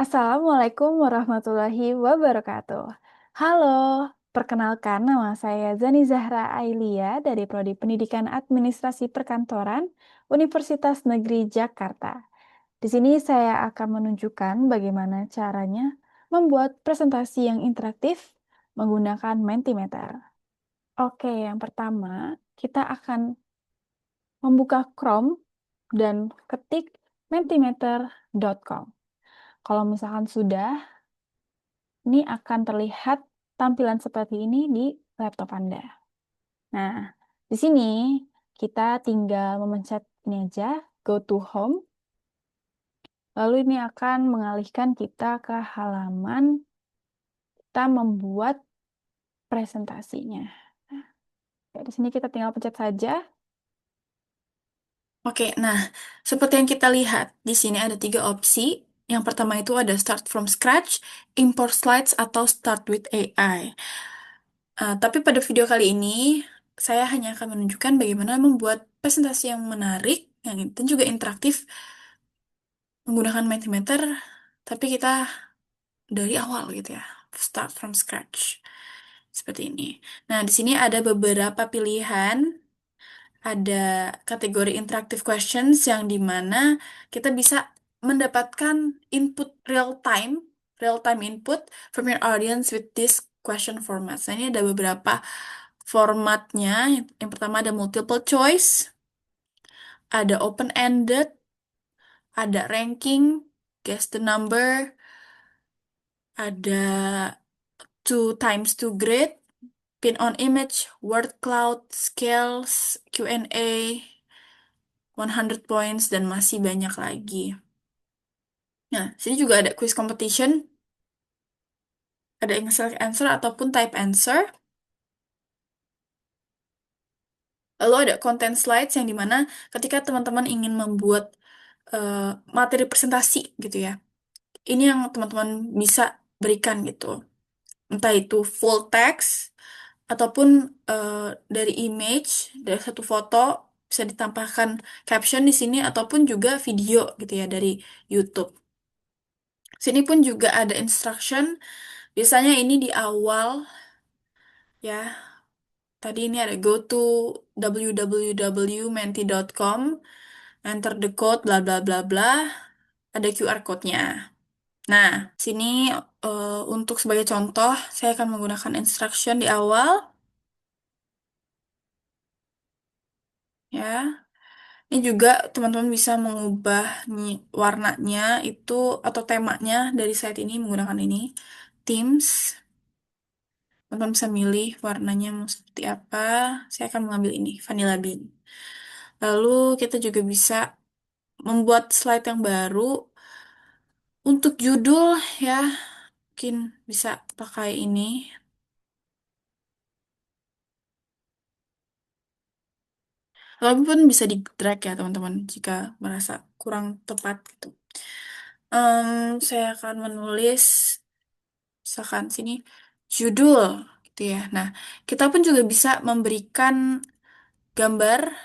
Assalamualaikum warahmatullahi wabarakatuh. Halo, perkenalkan nama saya Zani Zahra Ailia dari Prodi Pendidikan Administrasi Perkantoran Universitas Negeri Jakarta. Di sini saya akan menunjukkan bagaimana caranya membuat presentasi yang interaktif menggunakan Mentimeter. Oke, yang pertama kita akan membuka Chrome dan ketik mentimeter.com. Kalau misalkan sudah, ini akan terlihat tampilan seperti ini di laptop Anda. Nah, di sini kita tinggal memencet ini aja, go to home. Lalu ini akan mengalihkan kita ke halaman kita membuat presentasinya. Nah, ya, di sini kita tinggal pencet saja. Oke, nah seperti yang kita lihat di sini ada tiga opsi. Yang pertama itu ada start from scratch, import slides, atau start with AI. Tapi pada video kali ini saya hanya akan menunjukkan bagaimana membuat presentasi yang menarik, dan juga interaktif menggunakan Mentimeter, tapi kita dari awal gitu ya, start from scratch seperti ini. Nah, di sini ada beberapa pilihan. Ada kategori interactive questions yang dimana kita bisa mendapatkan input real time input from your audience with this question format. Nah, ini ada beberapa formatnya. Yang pertama ada multiple choice, ada open-ended, ada ranking, guess the number, ada two times two grid, pin on image, word cloud, scales, Q&A, 100 points, dan masih banyak lagi. Nah, sini juga ada quiz competition, ada yang select answer ataupun type answer. Lalu ada content slides yang dimana ketika teman-teman ingin membuat eh, materi presentasi gitu ya. Ini yang teman-teman bisa berikan gitu. Entah itu full text ataupun eh, dari image, dari satu foto bisa ditambahkan caption di sini ataupun juga video gitu ya dari YouTube. Sini pun juga ada instruction. Biasanya ini di awal ya. Tadi ini ada go to www.menti.com, enter the code, bla bla bla bla, ada QR code-nya. Nah, sini untuk sebagai contoh, saya akan menggunakan instruction di awal, ya. Ini juga teman-teman bisa mengubah warnanya itu atau temanya dari site ini menggunakan ini, Themes. Teman-teman bisa milih warnanya mau seperti apa. Saya akan mengambil ini, Vanilla Bean. Lalu kita juga bisa membuat slide yang baru. Untuk judul ya, mungkin bisa pakai ini. Walaupun bisa di drag ya teman-teman jika merasa kurang tepat gitu. Saya akan menulis misalkan sini judul gitu ya. Nah, kita pun juga bisa memberikan gambar.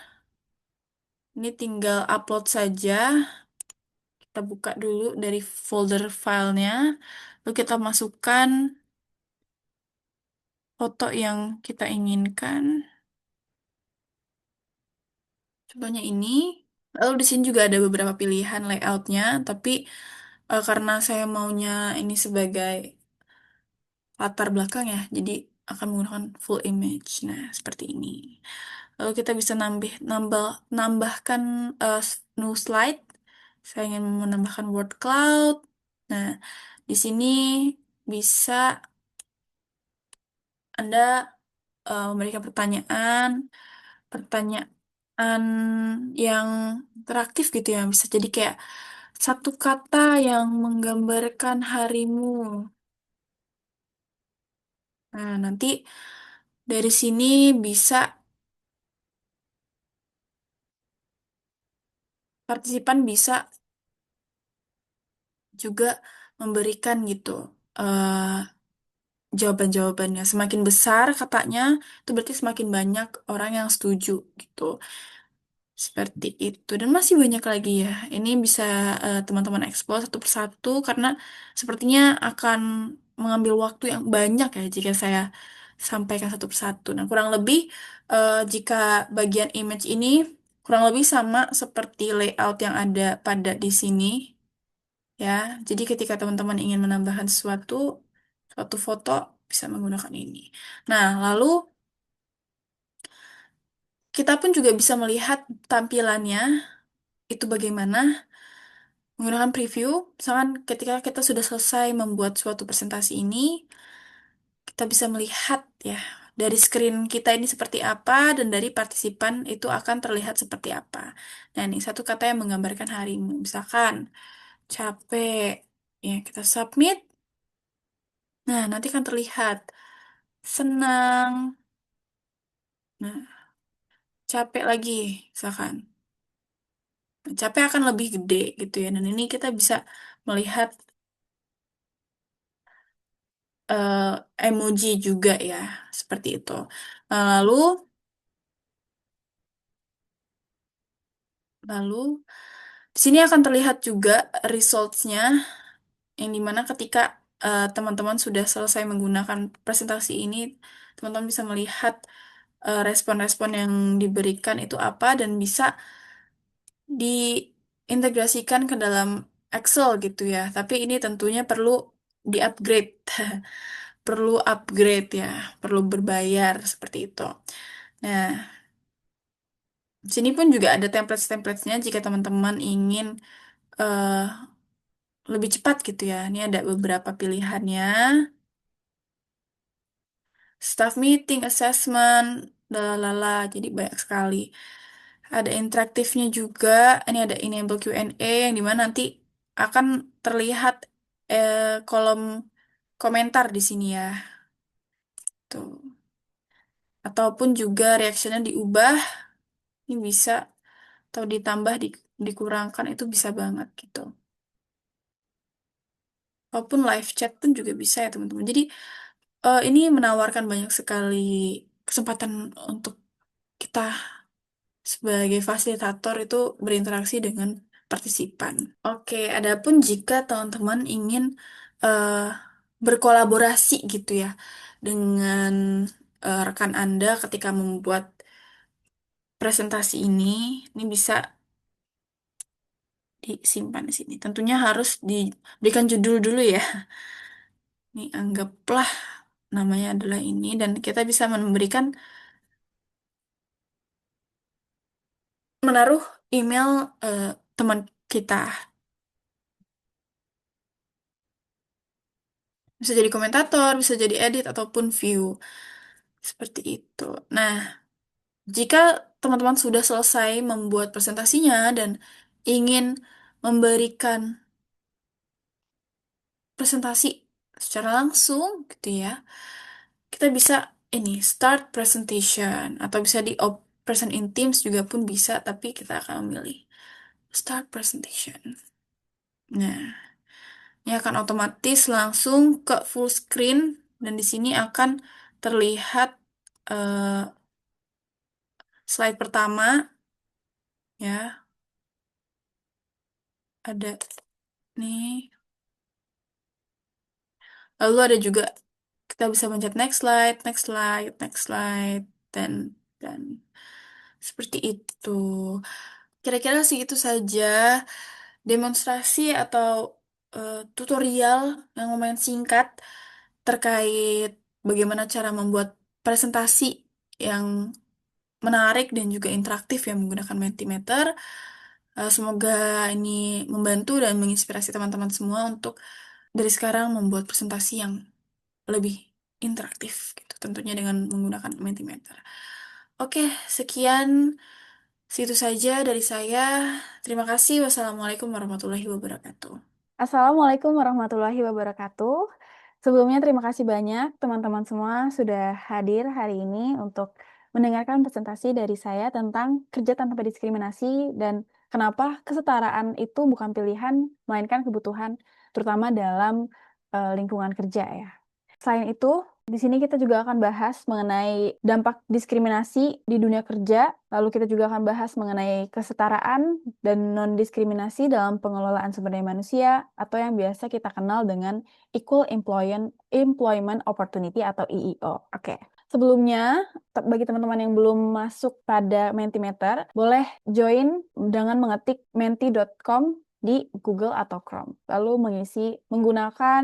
Ini tinggal upload saja. Kita buka dulu dari folder filenya. Lalu kita masukkan foto yang kita inginkan. Contohnya ini. Lalu di sini juga ada beberapa pilihan layoutnya, tapi karena saya maunya ini sebagai latar belakang ya, jadi akan menggunakan full image. Nah, seperti ini. Lalu kita bisa nambahkan new slide. Saya ingin menambahkan word cloud. Nah, di sini bisa Anda memberikan pertanyaan yang interaktif gitu ya. Bisa jadi kayak satu kata yang menggambarkan harimu. Nah, nanti dari sini bisa partisipan bisa juga memberikan gitu jawaban-jawabannya. Semakin besar katanya, itu berarti semakin banyak orang yang setuju gitu. Seperti itu. Dan masih banyak lagi ya. Ini bisa teman-teman explore satu persatu karena sepertinya akan mengambil waktu yang banyak ya jika saya sampaikan satu persatu. Nah, kurang lebih jika bagian image ini kurang lebih sama seperti layout yang ada pada di sini ya. Jadi ketika teman-teman ingin menambahkan suatu foto bisa menggunakan ini. Nah, lalu kita pun juga bisa melihat tampilannya itu bagaimana menggunakan preview. Misalkan ketika kita sudah selesai membuat suatu presentasi ini, kita bisa melihat ya dari screen kita ini seperti apa dan dari partisipan itu akan terlihat seperti apa. Nah, ini satu kata yang menggambarkan harimu. Misalkan capek, ya kita submit. Nah, nanti akan terlihat senang. Nah, capek lagi, misalkan. Nah, capek akan lebih gede gitu ya. Dan ini kita bisa melihat eh, emoji juga ya, seperti itu. Nah, lalu di sini akan terlihat juga results-nya, yang dimana ketika teman-teman sudah selesai menggunakan presentasi ini, teman-teman bisa melihat respon-respon yang diberikan itu apa dan bisa diintegrasikan ke dalam Excel gitu ya. Tapi ini tentunya perlu di-upgrade, perlu upgrade ya, perlu berbayar seperti itu. Nah, di sini pun juga ada templates-templatesnya jika teman-teman ingin eh, lebih cepat gitu ya. Ini ada beberapa pilihannya. Staff meeting, assessment, lalala, jadi banyak sekali. Ada interaktifnya juga. Ini ada enable Q&A yang dimana nanti akan terlihat kolom komentar di sini ya. Tuh. Ataupun juga reactionnya diubah. Ini bisa atau ditambah, dikurangkan itu bisa banget gitu. Walaupun live chat pun juga bisa ya teman-teman. Jadi ini menawarkan banyak sekali kesempatan untuk kita sebagai fasilitator itu berinteraksi dengan partisipan. Oke, adapun jika teman-teman ingin eh, berkolaborasi gitu ya dengan rekan Anda ketika membuat presentasi ini bisa disimpan di sini. Tentunya harus diberikan judul dulu ya. Ini anggaplah namanya adalah ini dan kita bisa memberikan menaruh email teman kita. Bisa jadi komentator, bisa jadi edit ataupun view. Seperti itu. Nah, jika teman-teman sudah selesai membuat presentasinya dan ingin memberikan presentasi secara langsung gitu ya, kita bisa ini start presentation atau bisa di present in Teams juga pun bisa, tapi kita akan memilih start presentation. Nah, ini akan otomatis langsung ke full screen dan di sini akan terlihat eh, slide pertama ya, ada nih. Lalu ada juga kita bisa pencet next slide, next slide, next slide dan seperti itu. Kira-kira sih itu saja demonstrasi atau tutorial yang lumayan singkat terkait bagaimana cara membuat presentasi yang menarik dan juga interaktif yang menggunakan Mentimeter. Semoga ini membantu dan menginspirasi teman-teman semua untuk dari sekarang membuat presentasi yang lebih interaktif gitu, tentunya dengan menggunakan Mentimeter. Oke, sekian situ saja dari saya. Terima kasih. Wassalamualaikum warahmatullahi wabarakatuh. Assalamualaikum warahmatullahi wabarakatuh. Sebelumnya terima kasih banyak teman-teman semua sudah hadir hari ini untuk mendengarkan presentasi dari saya tentang kerja tanpa diskriminasi dan kenapa kesetaraan itu bukan pilihan, melainkan kebutuhan, terutama dalam lingkungan kerja ya. Selain itu, Di sini kita juga akan bahas mengenai dampak diskriminasi di dunia kerja, lalu kita juga akan bahas mengenai kesetaraan dan non-diskriminasi dalam pengelolaan sumber daya manusia, atau yang biasa kita kenal dengan Equal Employment Opportunity atau EEO. Oke. Sebelumnya, bagi teman-teman yang belum masuk pada Mentimeter, boleh join dengan mengetik menti.com di Google atau Chrome, lalu menggunakan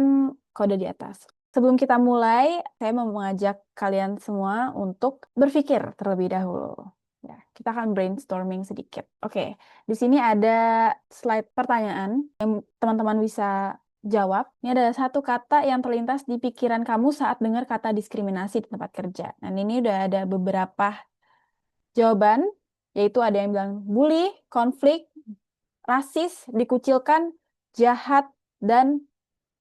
kode di atas. Sebelum kita mulai, saya mau mengajak kalian semua untuk berpikir terlebih dahulu. Ya, kita akan brainstorming sedikit. Oke, di sini ada slide pertanyaan yang teman-teman bisa jawab. Ini ada satu kata yang terlintas di pikiran kamu saat dengar kata diskriminasi di tempat kerja. Dan ini udah ada beberapa jawaban, yaitu ada yang bilang bully, konflik, rasis, dikucilkan, jahat, dan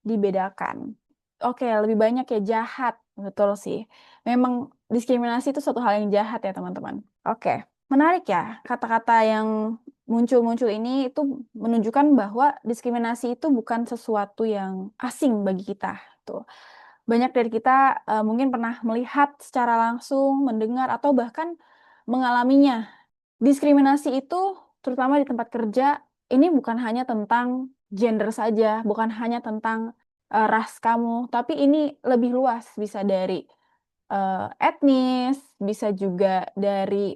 dibedakan. Oke, lebih banyak ya jahat. Betul sih. Memang diskriminasi itu suatu hal yang jahat ya, teman-teman. Oke, menarik ya. Kata-kata yang muncul-muncul ini itu menunjukkan bahwa diskriminasi itu bukan sesuatu yang asing bagi kita. Tuh. Banyak dari kita mungkin pernah melihat secara langsung, mendengar, atau bahkan mengalaminya. Diskriminasi itu, terutama di tempat kerja, ini bukan hanya tentang gender saja, bukan hanya tentang ras kamu, tapi ini lebih luas, bisa dari etnis, bisa juga dari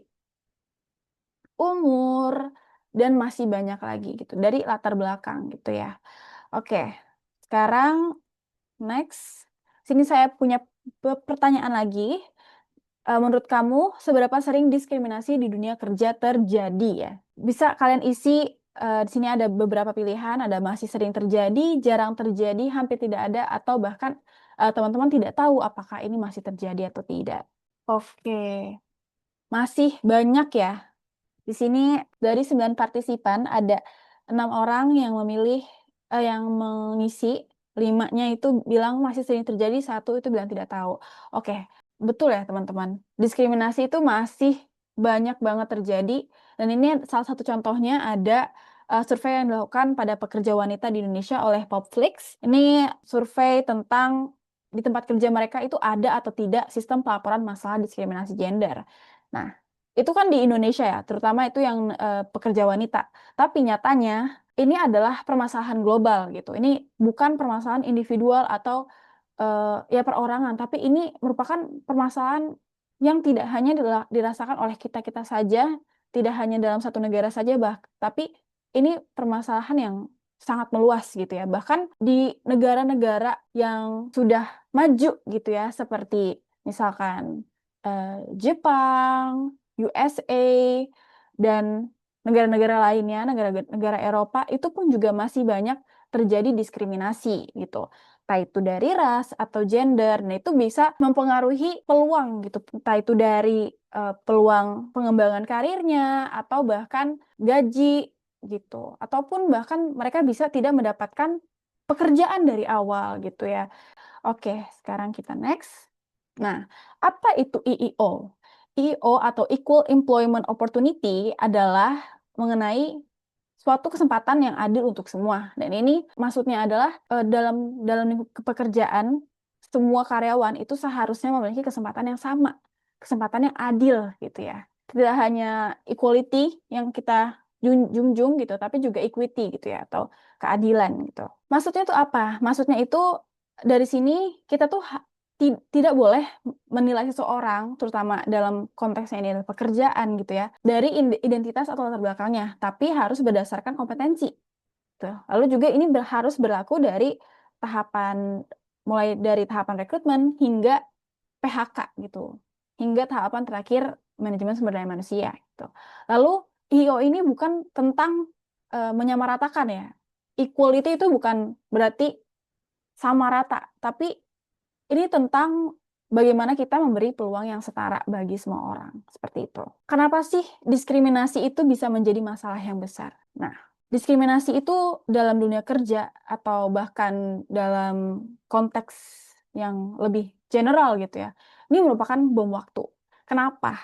umur, dan masih banyak lagi gitu, dari latar belakang gitu ya. Oke, sekarang next. Sini saya punya pertanyaan lagi. Menurut kamu, seberapa sering diskriminasi di dunia kerja terjadi ya? Bisa kalian isi, di sini ada beberapa pilihan, ada masih sering terjadi, jarang terjadi, hampir tidak ada, atau bahkan teman-teman tidak tahu apakah ini masih terjadi atau tidak. Oke, masih banyak ya. Di sini dari 9 partisipan ada 6 orang yang memilih, yang mengisi, 5-nya itu bilang masih sering terjadi, 1 itu bilang tidak tahu. Oke, betul ya teman-teman. Diskriminasi itu masih banyak banget terjadi, dan ini salah satu contohnya ada survei yang dilakukan pada pekerja wanita di Indonesia oleh Popflix. Ini survei tentang di tempat kerja mereka itu ada atau tidak sistem pelaporan masalah diskriminasi gender. Nah, itu kan di Indonesia ya, terutama itu yang pekerja wanita. Tapi nyatanya ini adalah permasalahan global gitu. Ini bukan permasalahan individual atau ya perorangan, tapi ini merupakan permasalahan yang tidak hanya dirasakan oleh kita-kita saja, tidak hanya dalam satu negara saja, tapi ini permasalahan yang sangat meluas gitu ya. Bahkan di negara-negara yang sudah maju gitu ya, seperti misalkan Jepang, USA, dan negara-negara lainnya, negara-negara Eropa, itu pun juga masih banyak terjadi diskriminasi gitu. Entah itu dari ras atau gender, nah itu bisa mempengaruhi peluang gitu. Entah itu dari peluang pengembangan karirnya, atau bahkan gaji gitu. Ataupun bahkan mereka bisa tidak mendapatkan pekerjaan dari awal gitu ya. Oke, sekarang kita next. Nah, apa itu EEO? EEO atau Equal Employment Opportunity adalah mengenai suatu kesempatan yang adil untuk semua. Dan ini maksudnya adalah dalam lingkup pekerjaan, semua karyawan itu seharusnya memiliki kesempatan yang sama, kesempatan yang adil gitu ya. Tidak hanya equality yang kita junjung gitu, tapi juga equity gitu ya, atau keadilan gitu. Maksudnya itu apa? Maksudnya itu dari sini kita tuh tidak boleh menilai seseorang, terutama dalam konteksnya ini adalah pekerjaan gitu ya, dari identitas atau latar belakangnya, tapi harus berdasarkan kompetensi. Tuh. Lalu juga ini harus berlaku dari mulai dari tahapan rekrutmen hingga PHK gitu, hingga tahapan terakhir manajemen sumber daya manusia gitu. Lalu IO ini bukan tentang menyamaratakan ya. Equality itu bukan berarti sama rata, tapi ini tentang bagaimana kita memberi peluang yang setara bagi semua orang. Seperti itu. Kenapa sih diskriminasi itu bisa menjadi masalah yang besar? Nah, diskriminasi itu dalam dunia kerja atau bahkan dalam konteks yang lebih general gitu ya. Ini merupakan bom waktu. Kenapa?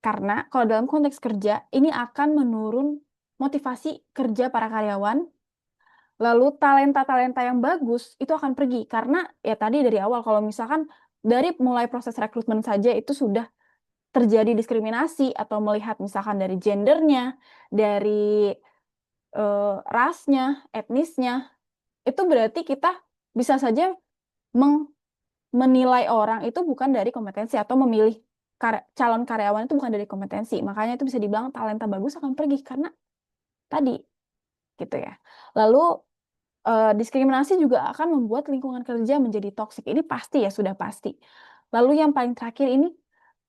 Karena kalau dalam konteks kerja, ini akan menurun motivasi kerja para karyawan. Lalu talenta-talenta yang bagus itu akan pergi karena ya tadi dari awal kalau misalkan dari mulai proses rekrutmen saja itu sudah terjadi diskriminasi atau melihat misalkan dari gendernya, dari rasnya, etnisnya, itu berarti kita bisa saja menilai orang itu bukan dari kompetensi atau memilih calon karyawan itu bukan dari kompetensi. Makanya itu bisa dibilang talenta bagus akan pergi karena tadi gitu ya. Lalu diskriminasi juga akan membuat lingkungan kerja menjadi toksik. Ini pasti ya, sudah pasti. Lalu yang paling terakhir ini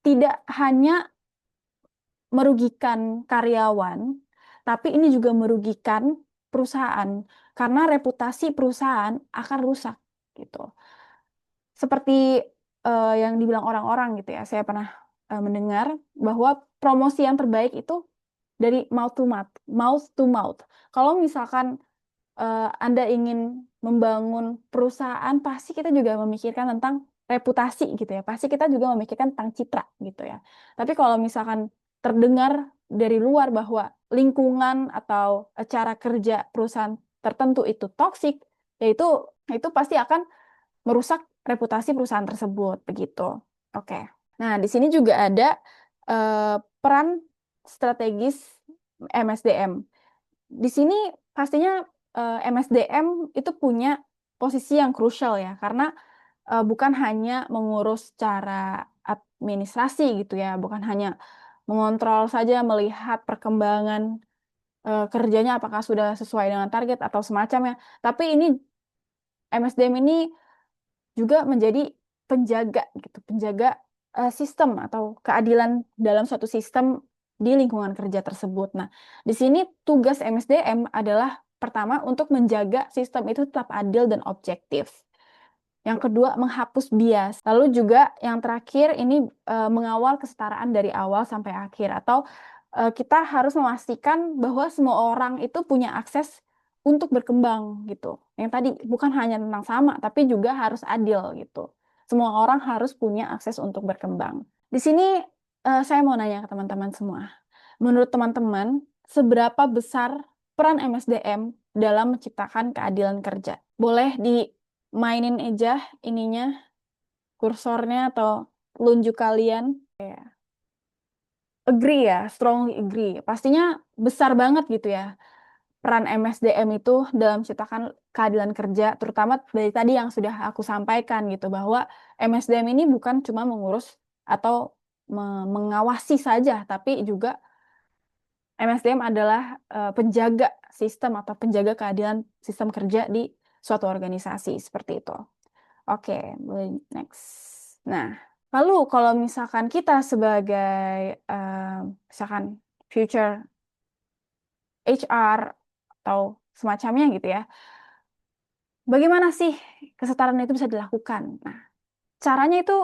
tidak hanya merugikan karyawan, tapi ini juga merugikan perusahaan karena reputasi perusahaan akan rusak gitu. Seperti yang dibilang orang-orang gitu ya, saya pernah mendengar bahwa promosi yang terbaik itu dari mouth to mouth, mouth to mouth. Kalau misalkan Anda ingin membangun perusahaan, pasti kita juga memikirkan tentang reputasi gitu ya. Pasti kita juga memikirkan tentang citra gitu ya. Tapi kalau misalkan terdengar dari luar bahwa lingkungan atau cara kerja perusahaan tertentu itu toksik, yaitu itu pasti akan merusak reputasi perusahaan tersebut begitu. Oke. Nah, di sini juga ada peran strategis MSDM. Di sini pastinya MSDM itu punya posisi yang krusial ya, karena bukan hanya mengurus secara administrasi gitu ya, bukan hanya mengontrol saja melihat perkembangan kerjanya apakah sudah sesuai dengan target atau semacamnya, tapi ini MSDM ini juga menjadi penjaga gitu, penjaga sistem atau keadilan dalam suatu sistem di lingkungan kerja tersebut. Nah, di sini tugas MSDM adalah pertama untuk menjaga sistem itu tetap adil dan objektif. Yang kedua, menghapus bias. Lalu juga yang terakhir ini mengawal kesetaraan dari awal sampai akhir atau kita harus memastikan bahwa semua orang itu punya akses untuk berkembang gitu. Yang tadi bukan hanya tentang sama, tapi juga harus adil gitu. Semua orang harus punya akses untuk berkembang. Di sini saya mau nanya ke teman-teman semua. Menurut teman-teman, seberapa besar peran MSDM dalam menciptakan keadilan kerja? Boleh dimainin aja ininya, kursornya atau telunjuk kalian. Ya. Agree ya, strongly agree. Pastinya besar banget gitu ya peran MSDM itu dalam menciptakan keadilan kerja, terutama dari tadi yang sudah aku sampaikan gitu, bahwa MSDM ini bukan cuma mengurus atau mengawasi saja, tapi juga MSDM adalah penjaga sistem atau penjaga keadilan sistem kerja di suatu organisasi seperti itu. Oke, boleh next. Nah, lalu kalau misalkan kita sebagai misalkan future HR atau semacamnya gitu ya, bagaimana sih kesetaraan itu bisa dilakukan? Nah, caranya itu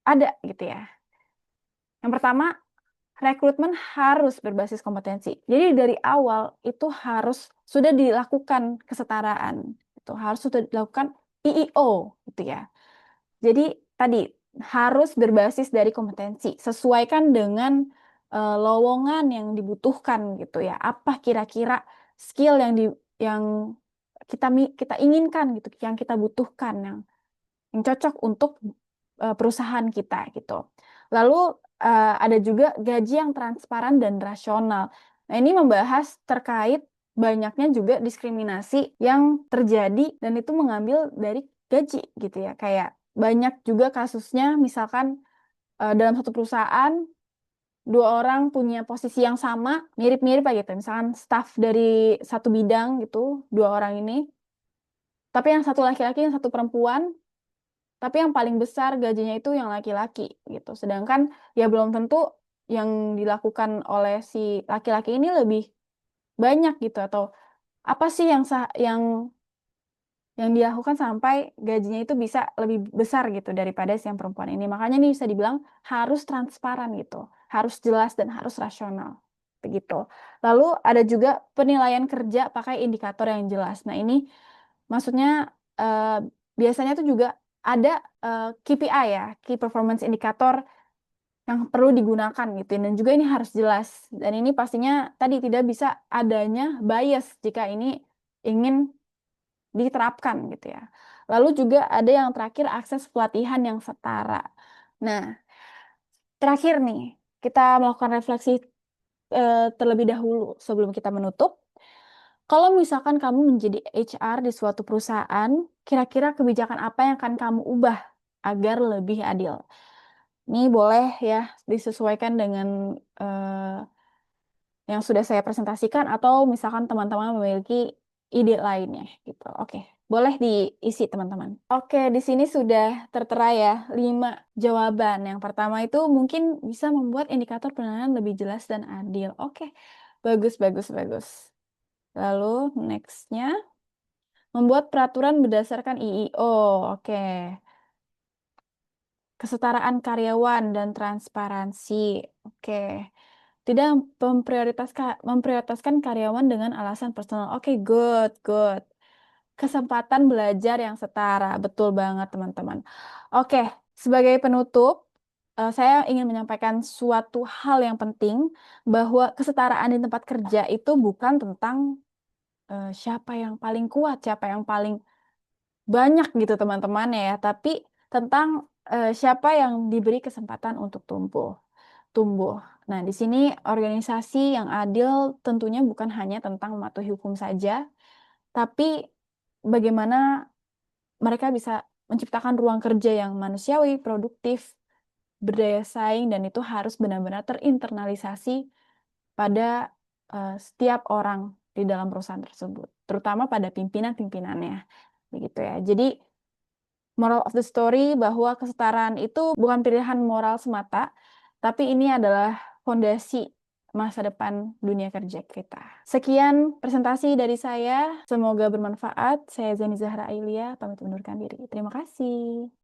ada gitu ya. Yang pertama, rekrutmen harus berbasis kompetensi. Jadi dari awal itu harus sudah dilakukan kesetaraan. Itu harus sudah dilakukan EEO gitu ya. Jadi tadi harus berbasis dari kompetensi, sesuaikan dengan lowongan yang dibutuhkan gitu ya. Apa kira-kira skill yang kita inginkan gitu, yang kita butuhkan, yang cocok untuk perusahaan kita gitu. Lalu ada juga gaji yang transparan dan rasional. Nah, ini membahas terkait banyaknya juga diskriminasi yang terjadi dan itu mengambil dari gaji gitu ya. Kayak banyak juga kasusnya misalkan dalam satu perusahaan dua orang punya posisi yang sama, mirip-mirip aja gitu. Misalkan staff dari satu bidang gitu, dua orang ini, tapi yang satu laki-laki, yang satu perempuan, tapi yang paling besar gajinya itu yang laki-laki gitu. Sedangkan ya belum tentu yang dilakukan oleh si laki-laki ini lebih banyak gitu atau apa sih yang dilakukan sampai gajinya itu bisa lebih besar gitu daripada si yang perempuan ini. Makanya ini bisa dibilang harus transparan gitu, harus jelas dan harus rasional begitu. Lalu ada juga penilaian kerja pakai indikator yang jelas. Nah, ini maksudnya biasanya itu juga ada KPI ya, Key Performance Indicator yang perlu digunakan gitu. Dan juga ini harus jelas. Dan ini pastinya tadi tidak bisa adanya bias jika ini ingin diterapkan gitu ya. Lalu juga ada yang terakhir akses pelatihan yang setara. Nah, terakhir nih, kita melakukan refleksi terlebih dahulu sebelum kita menutup. Kalau misalkan kamu menjadi HR di suatu perusahaan, kira-kira kebijakan apa yang akan kamu ubah agar lebih adil? Ini boleh ya disesuaikan dengan yang sudah saya presentasikan atau misalkan teman-teman memiliki ide lainnya gitu. Oke, boleh diisi teman-teman. Oke, di sini sudah tertera ya 5 jawaban. Yang pertama itu mungkin bisa membuat indikator penilaian lebih jelas dan adil. Oke, bagus, bagus, bagus. Lalu nextnya membuat peraturan berdasarkan IIO. Oke, kesetaraan karyawan dan transparansi. Oke. Tidak memprioritaskan karyawan dengan alasan personal. Oke, good, good. Kesempatan belajar yang setara. Betul banget, teman-teman. Oke, sebagai penutup, saya ingin menyampaikan suatu hal yang penting bahwa kesetaraan di tempat kerja itu bukan tentang siapa yang paling kuat, siapa yang paling banyak gitu teman-teman ya, tapi tentang siapa yang diberi kesempatan untuk tumbuh. Nah, di sini organisasi yang adil tentunya bukan hanya tentang mematuhi hukum saja, tapi bagaimana mereka bisa menciptakan ruang kerja yang manusiawi, produktif, berdaya saing, dan itu harus benar-benar terinternalisasi pada setiap orang di dalam perusahaan tersebut, terutama pada pimpinan-pimpinannya. Begitu ya. Jadi, moral of the story bahwa kesetaraan itu bukan pilihan moral semata, tapi ini adalah fondasi masa depan dunia kerja kita. Sekian presentasi dari saya, semoga bermanfaat. Saya Zani Zahra Ailia, pamit undurkan diri. Terima kasih.